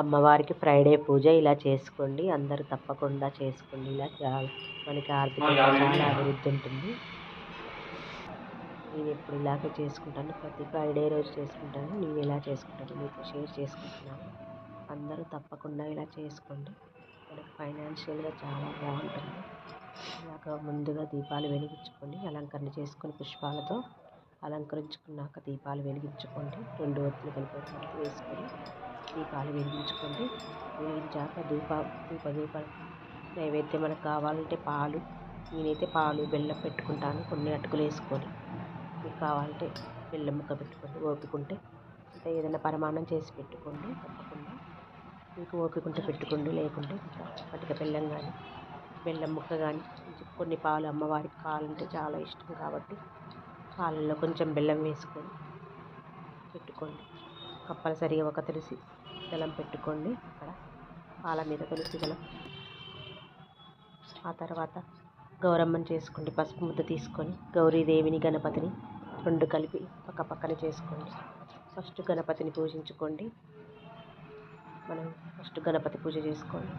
అమ్మవారికి ఫ్రైడే పూజ ఇలా చేసుకోండి. అందరూ తప్పకుండా చేసుకోండి. ఇలా మనకి ఆర్థికంగా చాలా అభివృద్ధి ఉంటుంది. నేను ఎప్పుడు ఇలాగే చేసుకుంటాను. ప్రతి ఫ్రైడే రోజు చేసుకుంటాను. నేను ఇలా చేసుకుంటాను మీతో షేర్ చేసుకుంటున్నాను. అందరూ తప్పకుండా ఇలా చేసుకోండి. మనకి ఫైనాన్షియల్గా చాలా బాగుంటుంది. ఇలాగ ముందుగా దీపాలు వెలిగించుకొని అలంకరణ చేసుకొని పుష్పాలతో అలంకరించుకున్నాక దీపాలు వెలిగించుకోండి. 2 ఒత్తులు కలిపి ఒక ఒత్తు వేసుకొని దీపాలు వెలిగించుకోండి. వెలిగించాక ధూప నైవేద్యం మనకు కావాలంటే పాలు, నేనైతే పాలు బెల్లం పెట్టుకుంటాను. కొన్ని అటుకులు వేసుకొని మీకు కావాలంటే బెల్లం ముక్క పెట్టుకోండి. ఓపిక ఉంటే అంటే ఏదైనా పరమాన్నం చేసి పెట్టుకోండి. తప్పకుండా మీకు ఓపిక ఉంటే పెట్టుకోండి. లేకుంటే పటిక బెల్లం కానీ బెల్లం ముక్క కానీ కొన్ని పాలు, అమ్మవారికి పాలు అంటే చాలా ఇష్టం కాబట్టి పాలల్లో కొంచెం బెల్లం వేసుకొని పెట్టుకోండి. కంపల్సరీగా ఒక తులసి దళం పెట్టుకోండి. అక్కడ పాల మీద తులసి దళం. ఆ తర్వాత గౌరమ్మని చేసుకోండి. పసుపు ముద్ద తీసుకొని గౌరీదేవిని గణపతిని 2 కలిపి పక్క పక్కన చేసుకోండి. ఫస్ట్ గణపతిని పూజించుకోండి. మనం ఫస్ట్ గణపతి పూజ చేసుకోండి.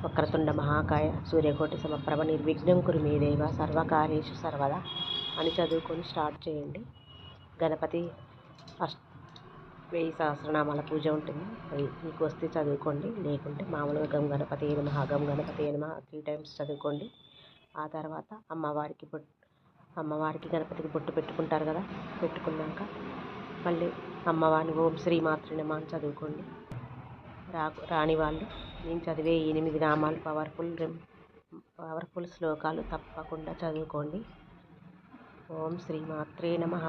వక్రతుండ మహాకాయ సూర్యకోటి సమప్రభ నిర్విఘ్నం కురు మే దేవ సర్వకార్యేషు సర్వదా అని చదువుకొని స్టార్ట్ చేయండి. గణపతి 1000 సహస్రనామాల పూజ ఉంటుంది. అది మీకు వస్తే చదువుకోండి. లేకుంటే మామూలుగా గం గణపతి నమః గం గణపతి నమః 3 టైమ్స్ చదువుకోండి. ఆ తర్వాత అమ్మవారికి గణపతికి బొట్టు పెట్టుకుంటారు కదా. పెట్టుకున్నాక మళ్ళీ అమ్మవారిని ఓం శ్రీ మాత్రే నమః అని చదువుకోండి. రాని వాళ్ళు నేను చదివే 8 నామాలు పవర్ఫుల్ శ్లోకాలు తప్పకుండా చదువుకోండి. ఓం శ్రీ మాత్రే నమః,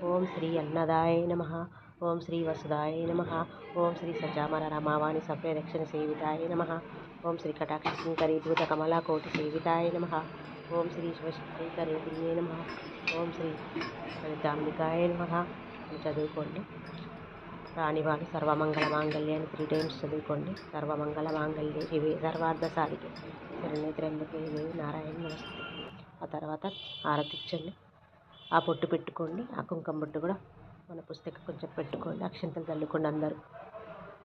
ఓం శ్రీ అన్నదాయ నమః, ఓం శ్రీ వసుదాయ నమః, ఓం శ్రీ సచామర రమావాణి సవ్యరక్షణ సేవితాయ నమః, ఓం శ్రీ కటాక్ష కింకరీభూత కమలాకోటి సేవితాయ నమః, ఓం శ్రీ శివశక్తీకరూపిణ్యే నమః, ఓం శ్రీ లలితాంబికాయ నమః అని చదువుకోండి. రాని వాళ్ళు సర్వమంగళ మాంగళ్యాన్ని 3 టైమ్స్ చదువుకోండి. సర్వమంగళ మాంగళ్యే శివే సర్వార్థ సాధికే శరణ్యే త్ర్యంబకే దేవి నారాయణ నమస్తే. ఆ తర్వాత ఆరతిచ్చండి. ఆ బొట్టు పెట్టుకోండి. ఆ కుంకుమ బొట్టు కూడా మన పుస్తకం కొంచెం పెట్టుకోండి. అక్షంతలు చల్లుకోండి అందరూ.